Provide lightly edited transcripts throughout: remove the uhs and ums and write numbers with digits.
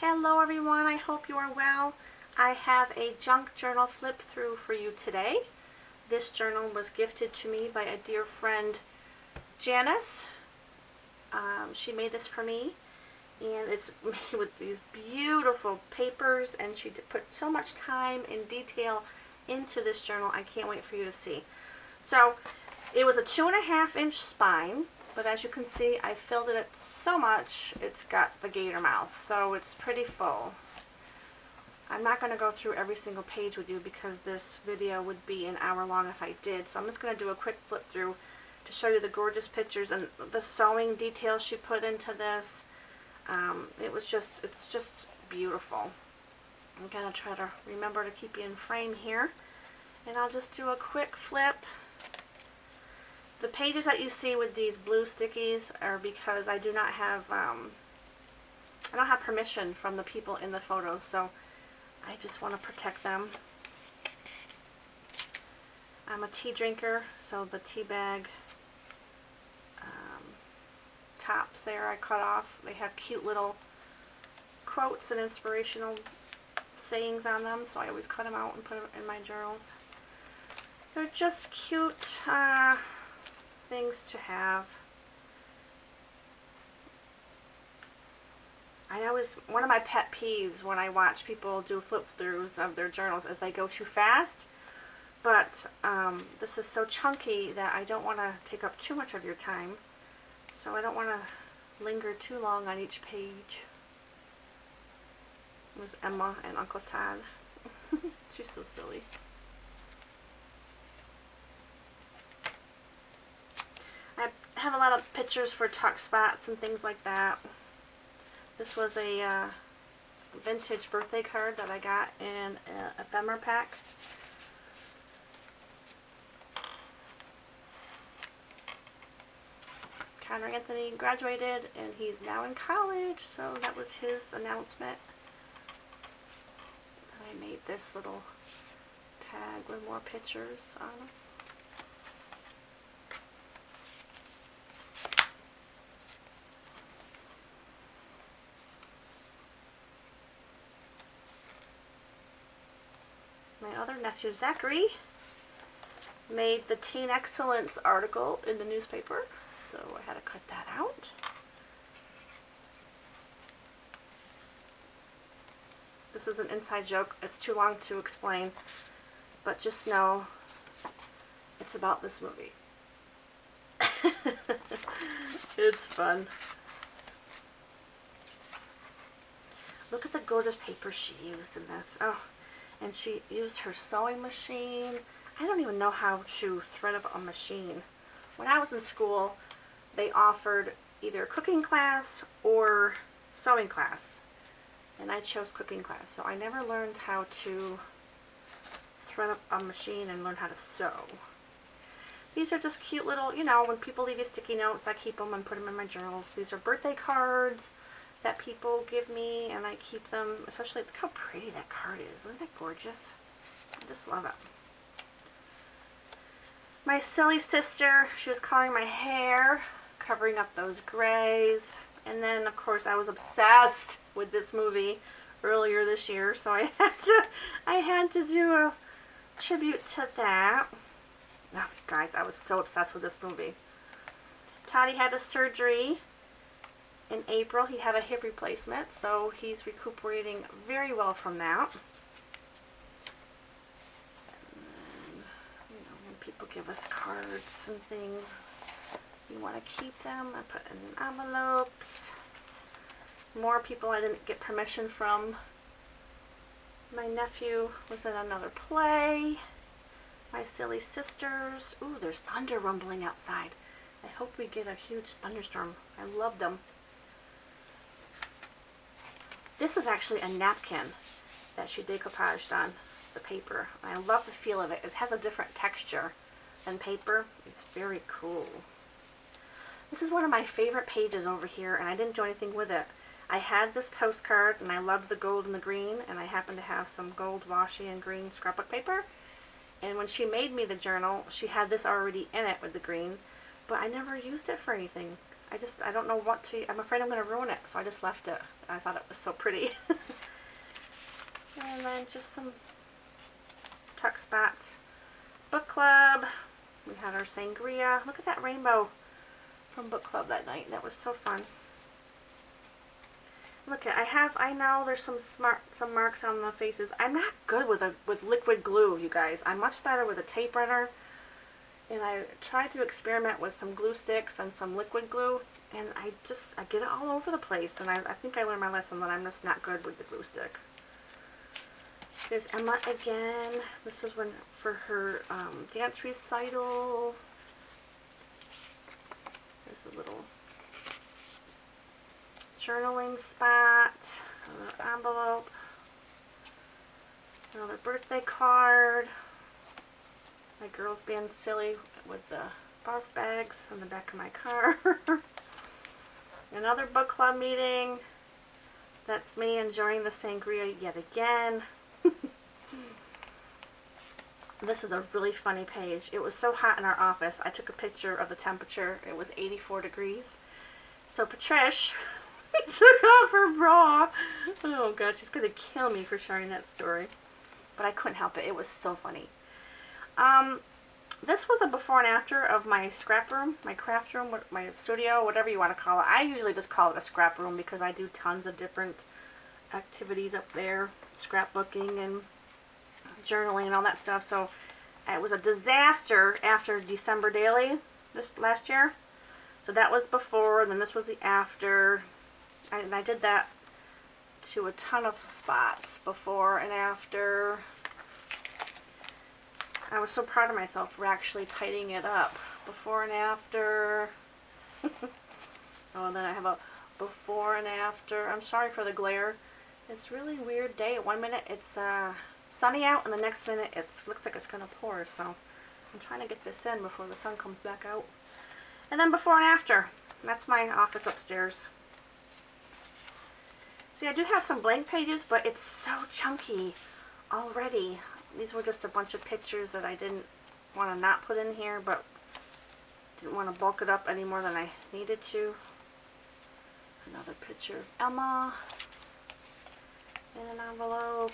Hello everyone, I hope you are well. I have a junk journal flip through for you today. This journal was gifted to me by a dear friend, Janice. She made this for me, and it's made with these beautiful papers, and she put so much time and detail into this journal. I can't wait for you to see. So it was a 2.5-inch spine, but as you can see, I filled it so much, it's got the gator mouth, so it's pretty full. I'm not going to go through every single page with you because this video would be an hour long if I did, so I'm just going to do a quick flip through to show you the gorgeous pictures and the sewing details she put into this. It's just beautiful. I'm going to try to remember to keep you in frame here, and I'll just do a quick flip. The pages that you see with these blue stickies are because I don't have permission from the people in the photo, so I just want to protect them. I'm a tea drinker, so the tea bag tops there I cut off. They have cute little quotes and inspirational sayings on them, so I always cut them out and put them in my journals. They're just cute things to have. One of my pet peeves when I watch people do flip throughs of their journals is they go too fast, but this is so chunky that I don't want to take up too much of your time, so I don't want to linger too long on each page. There's Emma and Uncle Todd. She's so silly. I have a lot of pictures for tuck spots and things like that. This was a vintage birthday card that I got in an ephemera pack. Connor Anthony graduated and he's now in college, so that was his announcement. And I made this little tag with more pictures on it. My other nephew, Zachary, made the Teen Excellence article in the newspaper, so I had to cut that out. This is an inside joke. It's too long to explain, but just know it's about this movie. It's fun. Look at the gorgeous paper she used in this. Oh. And she used her sewing machine. I don't even know how to thread up a machine. When I was in school, they offered either cooking class or sewing class. And I chose cooking class, so I never learned how to thread up a machine and learn how to sew. These are just cute little, when people leave you sticky notes, I keep them and put them in my journals. These are birthday cards that people give me, and I keep them, especially, look how pretty that card is. Isn't that gorgeous? I just love it. My silly sister, she was coloring my hair, covering up those grays, and then of course I was obsessed with this movie earlier this year, so I had to do a tribute to that. Oh, guys, I was so obsessed with this movie. Toddy had a surgery in April. He had a hip replacement, so he's recuperating very well from that. And then, when people give us cards and things, you want to keep them. I put in envelopes. More people I didn't get permission from. My nephew was in another play. My silly sisters. Ooh, there's thunder rumbling outside. I hope we get a huge thunderstorm. I love them. This is actually a napkin that she decoupaged on the paper. I love the feel of it. It has a different texture than paper. It's very cool. This is one of my favorite pages over here, and I didn't do anything with it. I had this postcard, and I loved the gold and the green, and I happened to have some gold washi and green scrapbook paper. And when she made me the journal, she had this already in it with the green, but I never used it for anything. I don't know what to, I'm afraid I'm going to ruin it, so I just left it. I thought it was so pretty. And then just some tuck spots. Book club. We had our sangria. Look at that rainbow from book club that night. That was so fun. Look at, I know there's some marks on the faces. I'm not good with liquid glue, you guys. I'm much better with a tape runner. And I tried to experiment with some glue sticks and some liquid glue, and I get it all over the place. And I think I learned my lesson that I'm just not good with the glue stick. There's Emma again. This was for her dance recital. There's a little journaling spot, another envelope, another birthday card. My girls being silly with the barf bags on the back of my car. Another book club meeting. That's me enjoying the sangria yet again. This is a really funny page. It was so hot in our office. I took a picture of the temperature. It was 84 degrees. So Patricia took off her bra. Oh God, she's going to kill me for sharing that story. But I couldn't help it. It was so funny. This was a before and after of my scrap room, my craft room, my studio, whatever you want to call it. I usually just call it a scrap room because I do tons of different activities up there, scrapbooking and journaling and all that stuff. So it was a disaster after December Daily this last year. So that was before, and then this was the after. And I did that to a ton of spots, before and after. I was so proud of myself for actually tidying it up. Before and after. Oh, and then I have a before and after. I'm sorry for the glare. It's really weird day. 1 minute it's sunny out, and the next minute it looks like it's going to pour. So I'm trying to get this in before the sun comes back out. And then before and after. That's my office upstairs. See, I do have some blank pages, but it's so chunky already. These were just a bunch of pictures that I didn't want to not put in here, but didn't want to bulk it up any more than I needed to. Another picture of Emma in an envelope.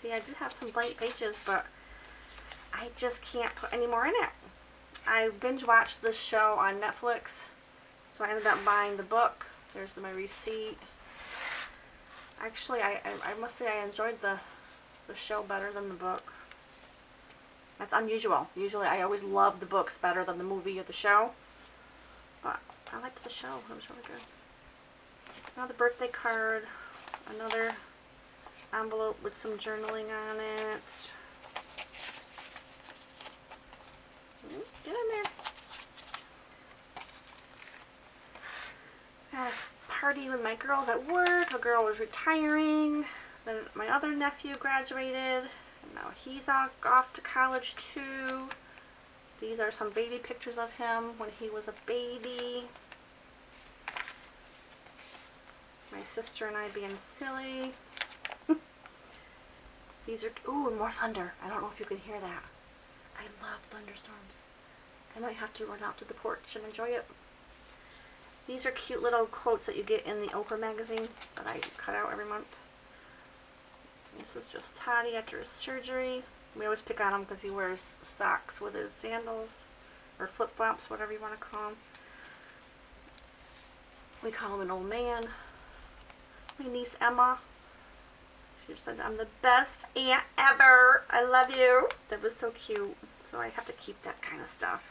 See, I do have some blank pages, but I just can't put any more in it. I binge watched this show on Netflix, so I ended up buying the book. There's my receipt. Actually, I must say I enjoyed the show better than the book. That's unusual. Usually I always love the books better than the movie or the show. But I liked the show. It was really good. Another birthday card. Another envelope with some journaling on it. Get in there. I had a party with my girls at work. A girl was retiring. Then my other nephew graduated, and now he's off to college too. These are some baby pictures of him when he was a baby. My sister and I being silly. These are, ooh, more thunder. I don't know if you can hear that. I love thunderstorms. I might have to run out to the porch and enjoy it. These are cute little quotes that you get in the Oprah magazine that I cut out every month. This is just Toddy after his surgery. We always pick on him because he wears socks with his sandals, or flip-flops, whatever you want to call him. We call him an old man. My niece Emma, she said, "I'm the best aunt ever. I love you." That was so cute. So I have to keep that kind of stuff.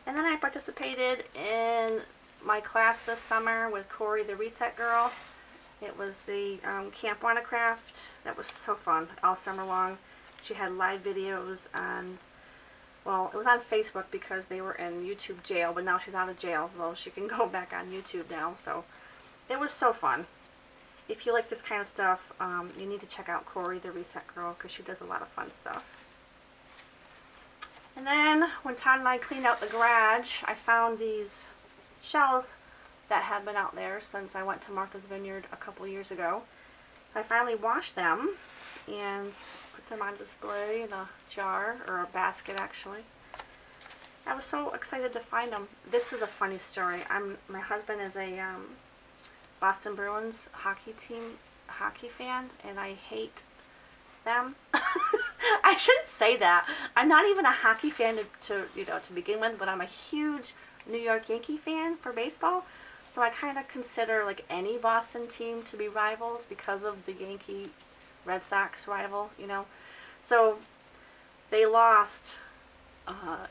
And then I participated in my class this summer with Corey, the Reset Girl. It was the Camp Wanna-Craft. That was so fun all summer long. She had live videos on, well, it was on Facebook because they were in YouTube jail, but now she's out of jail, so she can go back on YouTube now. So it was so fun. If you like this kind of stuff, you need to check out Corey, the Reset Girl, because she does a lot of fun stuff. And then when Todd and I cleaned out the garage, I found these shells that have been out there since I went to Martha's Vineyard a couple years ago. So I finally washed them and put them on display in a jar, or a basket actually. I was so excited to find them. This is a funny story. My husband is a Boston Bruins hockey fan, and I hate them. I shouldn't say that. I'm not even a hockey fan to begin with, but I'm a huge New York Yankee fan for baseball. So I kind of consider like any Boston team to be rivals because of the Yankee Red Sox rival, So they lost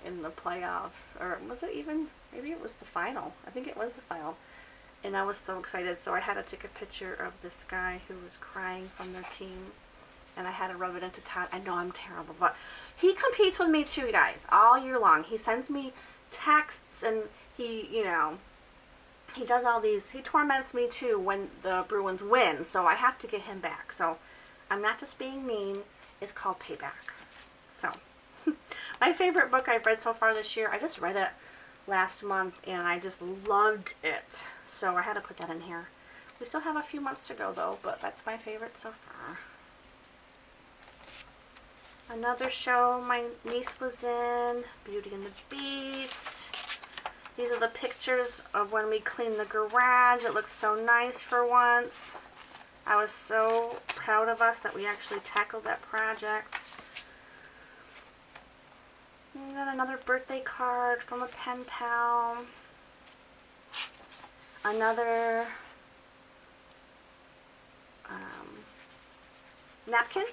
in the playoffs, or was it even? Maybe it was the final. I think it was the final. And I was so excited, so I had to take a picture of this guy who was crying from their team, and I had to rub it into Todd. I know I'm terrible, but he competes with me too, you guys, all year long. He sends me texts, and he does all these, he torments me too when the Bruins win, so I have to get him back. So I'm not just being mean, it's called payback. So, my favorite book I've read so far this year, I just read it last month, and I just loved it. So I had to put that in here. We still have a few months to go though, but that's my favorite so far. Another show my niece was in, Beauty and the Beast. These are the pictures of when we cleaned the garage. It looked so nice for once. I was so proud of us that we actually tackled that project. And then another birthday card from a pen pal. Another napkin.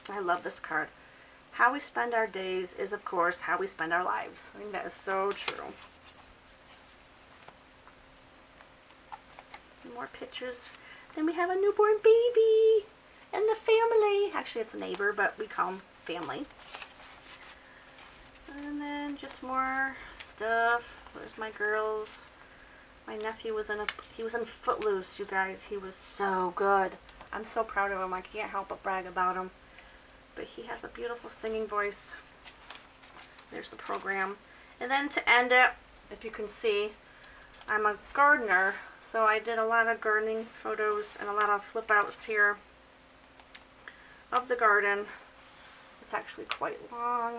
I love this card. How we spend our days is, of course, how we spend our lives. I think that is so true. More pictures. Then we have a newborn baby and the family. Actually, it's a neighbor, but we call them family. And then just more stuff. There's my girls. My nephew was in Footloose, you guys. He was so good. I'm so proud of him. I can't help but brag about him. But he has a beautiful singing voice. There's the program. And then to end it, if you can see, I'm a gardener, so I did a lot of gardening photos and a lot of flip outs here of the garden. It's actually quite long.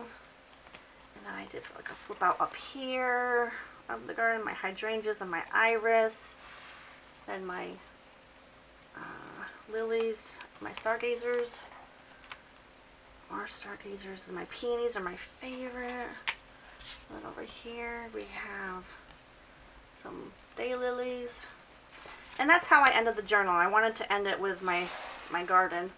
And then I did like a flip out up here of the garden, my hydrangeas and my iris, then my lilies, my stargazers, more stargazers, and my peonies are my favorite. And over here we have some daylilies. And that's how I ended the journal. I wanted to end it with my garden,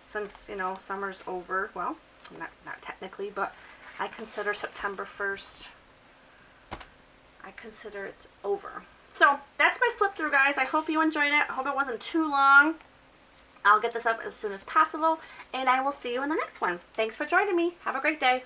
since, summer's over. Well, not technically, but I consider September 1st, I consider it's over. So that's my flip through, guys. I hope you enjoyed it. I hope it wasn't too long. I'll get this up as soon as possible, and I will see you in the next one. Thanks for joining me. Have a great day.